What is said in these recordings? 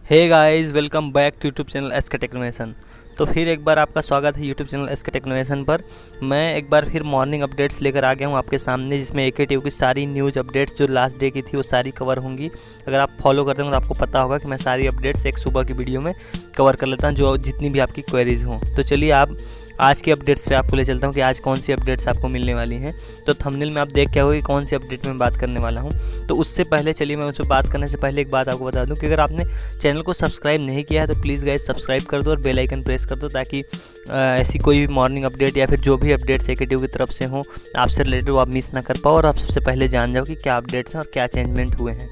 Hey guys, welcome back to YouTube channel SK Technovation. तो फिर एक बार आपका स्वागत है यूट्यूब चैनल एसके टेक्नोवेशन पर। मैं एक बार फिर मॉर्निंग अपडेट्स लेकर आ गया हूँ आपके सामने, जिसमें एकेटीयू की सारी न्यूज़ अपडेट्स जो लास्ट डे की थी वो सारी कवर होंगी। अगर आप फॉलो करते हो तो आपको पता होगा कि मैं सारी अपडेट्स एक सुबह की वीडियो में कवर कर लेता हूँ, जो जितनी भी आपकी क्वेरीज हों। तो चलिए आप आज की अपडेट्स पे आपको ले चलता हूँ कि आज कौन सी अपडेट्स आपको मिलने वाली हैं। तो थंबनेल में आप देख क्या होगा कि कौन सी अपडेट में बात करने वाला हूँ। तो उससे पहले चलिए मैं उस पर बात करने से पहले एक बात आपको बता दूँ कि अगर आपने चैनल को सब्सक्राइब नहीं किया है तो प्लीज़ गाइस सब्सक्राइब कर दो और बेल आइकन प्रेस कर दो, ताकि ऐसी कोई भी मॉर्निंग अपडेट या फिर जो भी अपडेट्स एकेटीयू की तरफ से हों आपसे रिलेटेड वो आप मिस ना कर पाओ और आप सबसे पहले जान जाओ कि क्या अपडेट्स हैं और क्या चेंजमेंट हुए हैं।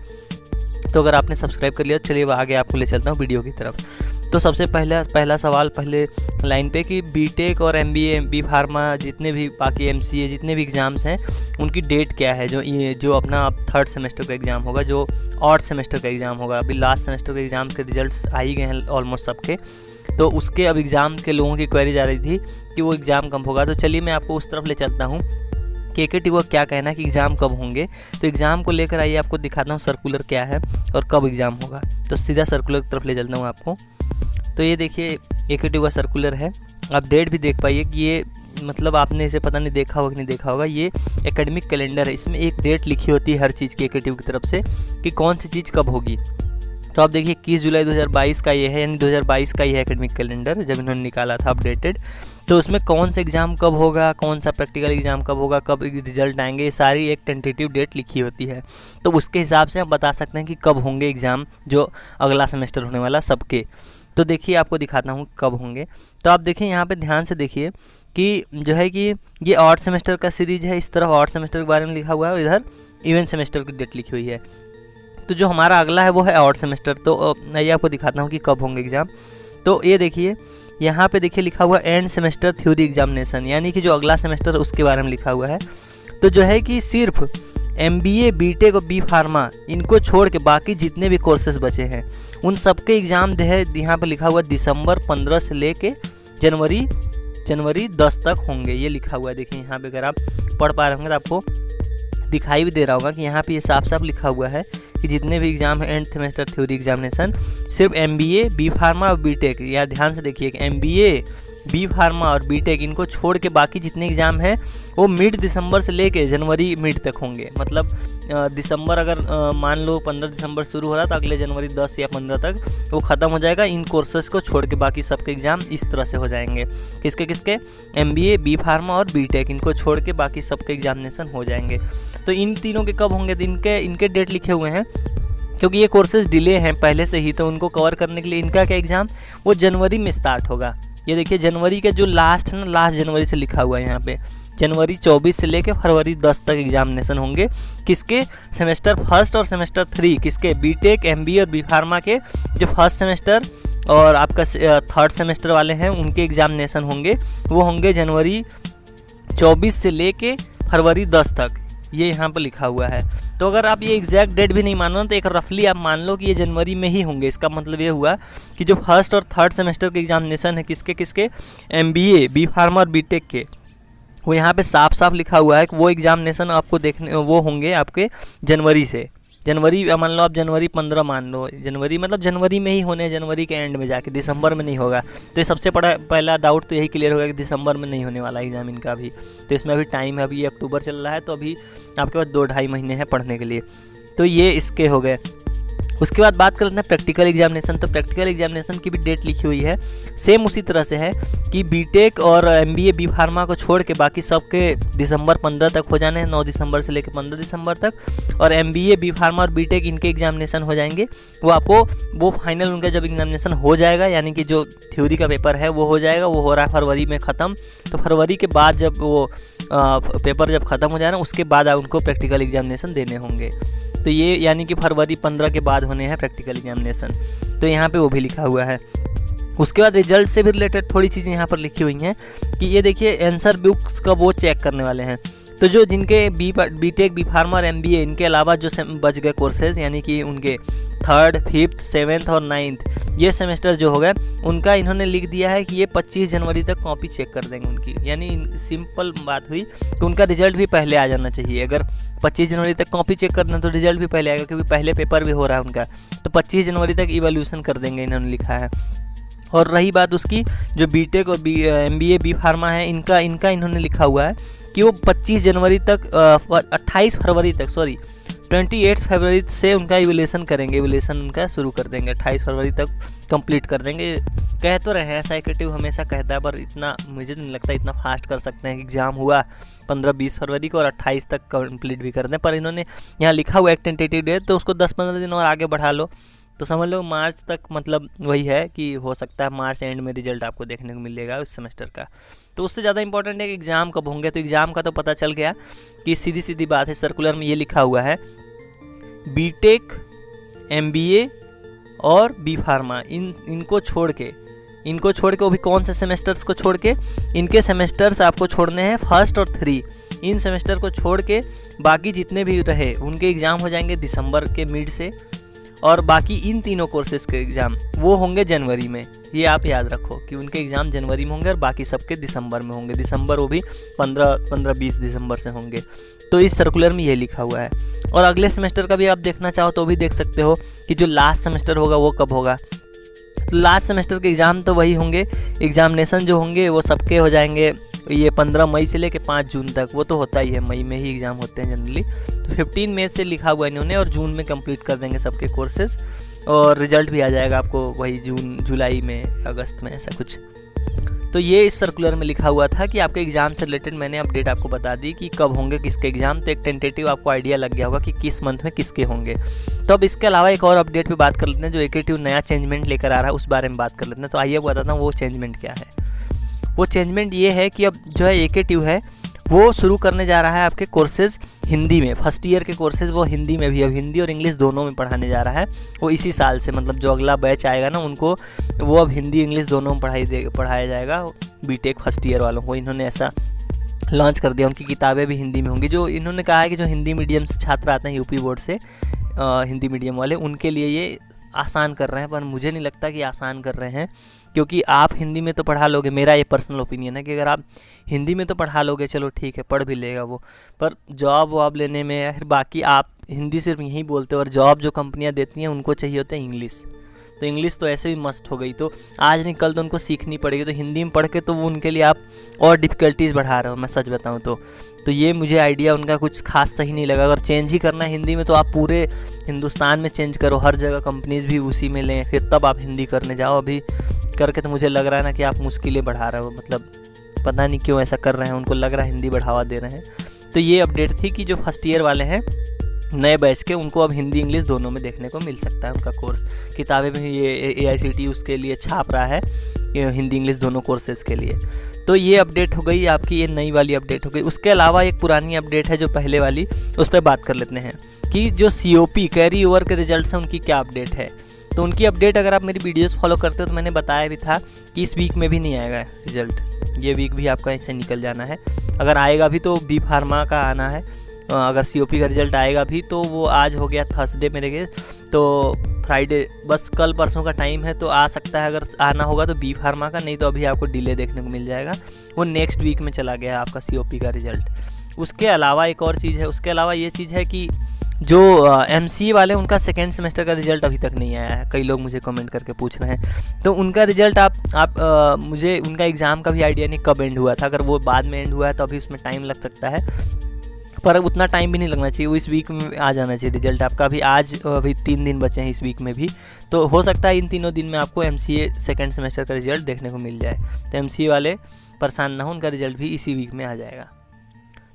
तो अगर आपने सब्सक्राइब कर लिया तो चलिए आगे आपको ले चलता हूँ वीडियो की तरफ। तो सबसे पहला सवाल पहले लाइन पे कि बीटेक और एमबीए, बी फार्मा, जितने भी बाकी एमसीए जितने भी एग्ज़ाम्स हैं उनकी डेट क्या है। जो अपना अब थर्ड सेमेस्टर का एग्ज़ाम होगा, जो ऑड सेमेस्टर का एग्ज़ाम होगा। अभी लास्ट सेमेस्टर के एग्ज़ाम के रिजल्ट्स आ ही गए हैं ऑलमोस्ट सबके, तो उसके अब एग्ज़ाम के लोगों की क्वेरी आ रही थी कि वो एग्ज़ाम कब होगा। तो चलिए मैं आपको उस तरफ ले चलता हूँ कि एकेटीयू का क्या कहना है कि एग्ज़ाम कब होंगे। तो एग्ज़ाम को लेकर आइए आपको दिखाता हूँ सर्कुलर क्या है और कब एग्ज़ाम होगा। तो सीधा सर्कुलर की तरफ ले चलता हूँ आपको। तो ये देखिए एकेटीयू का सर्कुलर है, आप डेट भी देख पाइए कि ये मतलब आपने इसे पता नहीं देखा होगा कि नहीं देखा होगा। ये एकेडमिक कैलेंडर है, इसमें एक डेट लिखी होती है हर चीज़ की एकेटीयू की तरफ से कि कौन सी चीज़ कब होगी। तो आप देखिए 21 जुलाई 2022 का ये है, यानी 2022 का ये है एकेडमिक कैलेंडर जब इन्होंने निकाला था अपडेटेड। तो उसमें कौन सा एग्ज़ाम कब होगा, कौन सा प्रैक्टिकल एग्ज़ाम कब होगा, कब रिजल्ट आएंगे, ये सारी एक टेंटेटिव डेट लिखी होती है। तो उसके हिसाब से हम बता सकते हैं कि कब होंगे एग्ज़ाम जो अगला सेमेस्टर होने वाला सबके। तो देखिए आपको दिखाता हूँ कब होंगे। तो आप देखिए यहाँ पे ध्यान से देखिए कि जो है कि ये ऑड सेमेस्टर का सीरीज है, इस तरफ ऑड सेमेस्टर के बारे में लिखा हुआ है और इधर इवन सेमेस्टर की डेट लिखी हुई है। तो जो हमारा अगला है वो है ऑड सेमेस्टर। तो ये आपको दिखाता हूँ कि कब होंगे एग्ज़ाम। तो ये देखिए यहाँ पे देखिए लिखा हुआ एंड सेमेस्टर थ्योरी एग्जामिनेशन, यानी कि जो अगला सेमेस्टर उसके बारे में लिखा हुआ है। तो जो है कि सिर्फ एमबीए, बीटेक और बी फार्मा इनको छोड़ के बाकी जितने भी कोर्सेज बचे हैं उन सबके एग्ज़ाम जो है यहाँ पे लिखा हुआ दिसंबर 15 से लेके जनवरी 10 तक होंगे, ये लिखा हुआ है। देखिए यहाँ पे अगर आप पढ़ पा रहे होंगे तो आपको दिखाई भी दे रहा होगा कि यहाँ पे ये साफ साफ लिखा हुआ है कि जितने भी एग्ज़ाम है एंड सेमेस्टर थ्योरी एग्जामिनेशन सिर्फ एमबीए, बी फार्मा और बीटेक, या ध्यान से देखिए कि एमबीए, बी फार्मा और बीटेक इनको छोड़ के बाकी जितने एग्ज़ाम हैं वो मिड दिसंबर से लेके जनवरी मिड तक होंगे। मतलब दिसंबर अगर मान लो 15 दिसंबर शुरू हो रहा तो अगले जनवरी 10 या 15 तक वो ख़त्म हो जाएगा। इन कोर्सेज को छोड़ के बाकी सबके एग्ज़ाम इस तरह से हो जाएंगे। किसके एमबीए, बी फार्मा और बीटेक, इनको छोड़ के बाकी सबके एग्जामिनेशन हो जाएंगे। तो इन तीनों के कब होंगे, इनके डेट लिखे हुए हैं क्योंकि ये कोर्सेज डिले हैं पहले से ही, तो उनको कवर करने के लिए इनका क्या एग्ज़ाम वो जनवरी में स्टार्ट होगा। ये देखिए जनवरी के जो लास्ट है ना, लास्ट जनवरी से लिखा हुआ है यहाँ पे, जनवरी 24 से लेके फरवरी 10 तक एग्जामिनेशन होंगे। किसके, सेमेस्टर फर्स्ट और सेमेस्टर 3, किसके, बीटेक, एमबीए और बी फार्मा के जो फर्स्ट सेमेस्टर और आपका थर्ड सेमेस्टर वाले हैं उनके एग्जामिनेशन होंगे, वो होंगे जनवरी 24 से लेके फरवरी 10 तक, ये यहाँ पर लिखा हुआ है। तो अगर आप ये एग्जैक्ट डेट भी नहीं मानो तो एक रफली आप मान लो कि ये जनवरी में ही होंगे। इसका मतलब ये हुआ कि जो फर्स्ट और थर्ड सेमेस्टर के एग्जामिनेशन है किसके एमबीए, बी फार्मा और बीटेक के, वो यहाँ पे साफ साफ लिखा हुआ है कि वो एग्जामिनेशन आपको देखने वो होंगे आपके जनवरी से। जनवरी मान लो आप जनवरी 15 मान लो, जनवरी मतलब जनवरी में ही होने, जनवरी के एंड में जाके, दिसंबर में नहीं होगा। तो ये सबसे पहला डाउट तो यही क्लियर होगा कि दिसंबर में नहीं होने वाला एग्ज़ाम इनका अभी। तो इसमें अभी टाइम है, अभी ये अक्टूबर चल रहा है, तो अभी आपके पास 2-2.5 महीने हैं पढ़ने के लिए। तो ये इसके हो गए। उसके बाद बात कर लेते हैं प्रैक्टिकल एग्जामिनेशन। तो प्रैक्टिकल एग्जामिनेशन की भी डेट लिखी हुई है, सेम उसी तरह से है कि बीटेक और एमबीए, बी फार्मा को छोड़ के बाकी सबके दिसंबर 15 तक हो जाने हैं, 9 दिसंबर से लेकर 15 दिसंबर तक। और एमबीए, बी फार्मा और बीटेक इनके एग्जामिनेशन हो जाएंगे। वो फाइनल उनका जब एग्जामिनेशन हो जाएगा, यानी कि जो थ्योरी का पेपर है वो हो जाएगा, वो हो रहा है फरवरी में ख़त्म। तो फरवरी के बाद जब वो पेपर जब ख़त्म हो जाए ना, उसके बाद उनको प्रैक्टिकल एग्जामिनेशन देने होंगे। तो ये यानी कि फरवरी 15 के बाद होने हैं प्रैक्टिकल एग्जामिनेशन। तो यहाँ पे वो भी लिखा हुआ है। उसके बाद रिजल्ट से भी रिलेटेड थोड़ी चीज़ें यहाँ पर लिखी हुई हैं कि ये देखिए आंसर बुक्स का वो चेक करने वाले हैं। तो जो जिनके बीटेक, बी फार्मा और MBA इनके अलावा जो बच गए कोर्सेज, यानी कि उनके 3rd, 5th, 7th और 9th ये सेमेस्टर जो हो गए, उनका इन्होंने लिख दिया है कि ये 25 जनवरी तक कॉपी चेक कर देंगे उनकी। यानी सिंपल बात हुई कि उनका रिजल्ट भी पहले आ जाना चाहिए। अगर 25 जनवरी तक कॉपी चेक करना तो रिजल्ट भी पहले आएगा, क्योंकि पहले पेपर भी हो रहा है उनका। तो 25 जनवरी तक इवैल्यूएशन कर देंगे, इन्होंने लिखा है। और रही बात उसकी, जो बीटेक और MBA, बी फार्मा है, इनका इन्होंने लिखा हुआ है कि वो 28 फरवरी से उनका इवैल्यूएशन करेंगे, इवैल्यूएशन उनका शुरू कर देंगे, 28 फरवरी तक कंप्लीट कर देंगे। कह तो रहे हैं, साइकेटिव हमेशा कहता है, पर इतना मुझे नहीं लगता इतना फास्ट कर सकते हैं कि एग्ज़ाम हुआ 15-20 फरवरी को और 28 तक कंप्लीट भी कर दें। पर इन्होंने यहाँ लिखा हुआ एक टेंटेटिव डेट, तो उसको 10-15 दिन और आगे बढ़ा लो, तो समझ लो मार्च तक, मतलब वही है कि हो सकता है मार्च एंड में रिजल्ट आपको देखने को मिलेगा उस सेमेस्टर का। तो उससे ज़्यादा इंपॉर्टेंट है कि एग्ज़ाम कब होंगे। तो एग्ज़ाम का तो पता चल गया कि सीधी सीधी बात है, सर्कुलर में ये लिखा हुआ है बीटेक, MBA और बी फार्मा इनको छोड़ के वो भी कौन से सेमेस्टर्स को छोड़ के, इनके सेमेस्टर्स आपको छोड़ने हैं 1st और 3। इन सेमेस्टर को छोड़ के बाकी जितने भी रहे उनके एग्ज़ाम हो जाएंगे दिसंबर के मिड से, और बाकी इन तीनों कोर्सेज़ के एग्ज़ाम वो होंगे जनवरी में। ये आप याद रखो कि उनके एग्ज़ाम जनवरी में होंगे और बाकी सबके दिसंबर में होंगे। दिसंबर वो भी 15-20 दिसंबर से होंगे। तो इस सर्कुलर में ये लिखा हुआ है। और अगले सेमेस्टर का भी आप देखना चाहो तो भी देख सकते हो कि जो लास्ट सेमेस्टर होगा वो कब होगा। तो लास्ट सेमेस्टर के एग्ज़ाम तो वही होंगे, एग्जामिनेशन जो होंगे वो सबके हो जाएंगे ये 15 मई से लेकर 5 जून तक। वो तो होता ही है, मई में ही एग्ज़ाम होते हैं जनरली। तो 15 मई से लिखा हुआ इन्होंने, और जून में कंप्लीट कर देंगे सबके कोर्सेज, और रिजल्ट भी आ जाएगा आपको वही जुलाई में, अगस्त में, ऐसा कुछ। तो ये इस सर्कुलर में लिखा हुआ था कि आपके एग्ज़ाम से रिलेटेड मैंने अपडेट आपको बता दी कि कब होंगे किसके एग्ज़ाम। तो एक टेंटेटिव आपको आइडिया लग गया होगा कि किस मंथ में किसके होंगे। तो अब इसके अलावा एक और अपडेट पे बात कर लेते हैं, जो एकेटिव नया चेंजमेंट लेकर आ रहा है, उस बारे में बात कर लेते हैं। तो आइए बताता हूँ वो चेंजमेंट क्या है। वो चेंजमेंट ये है कि अब जो है एकेटिव है वो शुरू करने जा रहा है आपके कोर्सेज़ हिंदी में। फर्स्ट ईयर के कोर्सेज़ वो हिंदी में भी, अब हिंदी और इंग्लिश दोनों में पढ़ाने जा रहा है वो इसी साल से। मतलब जो अगला बैच आएगा ना, उनको वो अब हिंदी इंग्लिश दोनों में पढ़ाया जाएगा। बीटेक फर्स्ट ईयर वालों को इन्होंने ऐसा लॉन्च कर दिया। उनकी किताबें भी हिंदी में होंगी। जो इन्होंने कहा है कि जो हिंदी मीडियम से छात्र आते हैं यूपी बोर्ड से, हिंदी मीडियम वाले, उनके लिए ये आसान कर रहे हैं। पर मुझे नहीं लगता कि आसान कर रहे हैं, क्योंकि आप हिंदी में तो पढ़ा लोगे। मेरा ये पर्सनल ओपिनियन है कि अगर आप हिंदी में तो पढ़ा लोगे, चलो ठीक है, पढ़ भी लेगा वो, पर जॉब वॉब लेने में, फिर बाकी आप हिंदी सिर्फ यहीं बोलते हो, और जॉब जो कंपनियां देती हैं उनको चाहिए होता है इंग्लिश। तो इंग्लिश तो ऐसे भी मस्ट हो गई, तो आज नहीं कल तो उनको सीखनी पड़ेगी। तो हिंदी में पढ़ के तो वो उनके लिए आप और डिफ़िकल्टीज़ बढ़ा रहे हो, मैं सच बताऊं तो ये मुझे आइडिया उनका कुछ खास सही नहीं लगा। अगर चेंज ही करना है हिंदी में तो आप पूरे हिंदुस्तान में चेंज करो, हर जगह कंपनीज़ भी उसी में लें, फिर तब आप हिंदी करने जाओ। अभी करके तो मुझे लग रहा है ना कि आप मुश्किलें बढ़ा रहे हो, मतलब पता नहीं क्यों ऐसा कर रहे हैं। उनको लग रहा है हिंदी बढ़ावा दे रहे हैं। तो ये अपडेट थी कि जो फर्स्ट ईयर वाले हैं नए बैच के, उनको अब हिंदी इंग्लिश दोनों में देखने को मिल सकता है उनका कोर्स। किताबें भी ये AICTE उसके लिए छाप रहा है, हिंदी इंग्लिश दोनों कोर्सेज़ के लिए। तो ये अपडेट हो गई आपकी, ये नई वाली अपडेट हो गई। उसके अलावा एक पुरानी अपडेट है जो पहले वाली, उस पर बात कर लेते हैं कि जो COP कैरी ओवर के रिजल्ट हैं उनकी क्या अपडेट है। तो उनकी अपडेट अगर आप मेरी वीडियोस फॉलो करते हो तो मैंने बताया भी था कि इस वीक में भी नहीं आएगा रिजल्ट, ये वीक भी आपका ऐसे निकल जाना है। अगर आएगा भी तो बी फार्मा का आना है। अगर COP का रिजल्ट आएगा भी तो वो आज हो गया थर्सडे मेरे के, तो फ्राइडे, बस कल परसों का टाइम है, तो आ सकता है अगर आना होगा तो बी फार्मा का, नहीं तो अभी आपको डिले देखने को मिल जाएगा। वो नेक्स्ट वीक में चला गया आपका COP का रिजल्ट। उसके अलावा एक और चीज़ है, उसके अलावा ये चीज़ है कि जो MCA वाले उनका सेकेंड सेमेस्टर का रिजल्ट अभी तक नहीं आया है। कई लोग मुझे कमेंट करके पूछ रहे हैं, तो उनका रिजल्ट मुझे उनका एग्ज़ाम का भी आइडिया नहीं कब एंड हुआ था। अगर वो बाद में एंड हुआ है तो अभी उसमें टाइम लग सकता है, पर उतना टाइम भी नहीं लगना चाहिए। वो इस वीक में आ जाना चाहिए रिजल्ट आपका। अभी 3 दिन बचे हैं इस वीक में भी, तो हो सकता है इन 3 दिन में आपको MCA सेकेंड सेमेस्टर का रिजल्ट देखने को मिल जाए। तो MCA वाले परेशान ना हो, उनका रिजल्ट भी इसी वीक में आ जाएगा।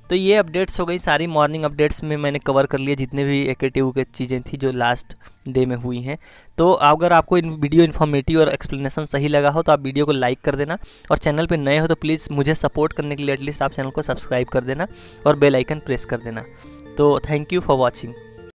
तो ये अपडेट्स हो गई सारी। मॉर्निंग अपडेट्स में मैंने कवर कर लिया जितने भी एकेटिव की चीज़ें थी जो लास्ट डे में हुई हैं। तो अगर आपको वीडियो इन्फॉर्मेटिव और एक्सप्लेनेशन सही लगा हो तो आप वीडियो को लाइक कर देना, और चैनल पे नए हो तो प्लीज़ मुझे सपोर्ट करने के लिए एटलीस्ट आप चैनल को सब्सक्राइब कर देना और बेल आइकन प्रेस कर देना। तो थैंक यू फॉर वॉचिंग।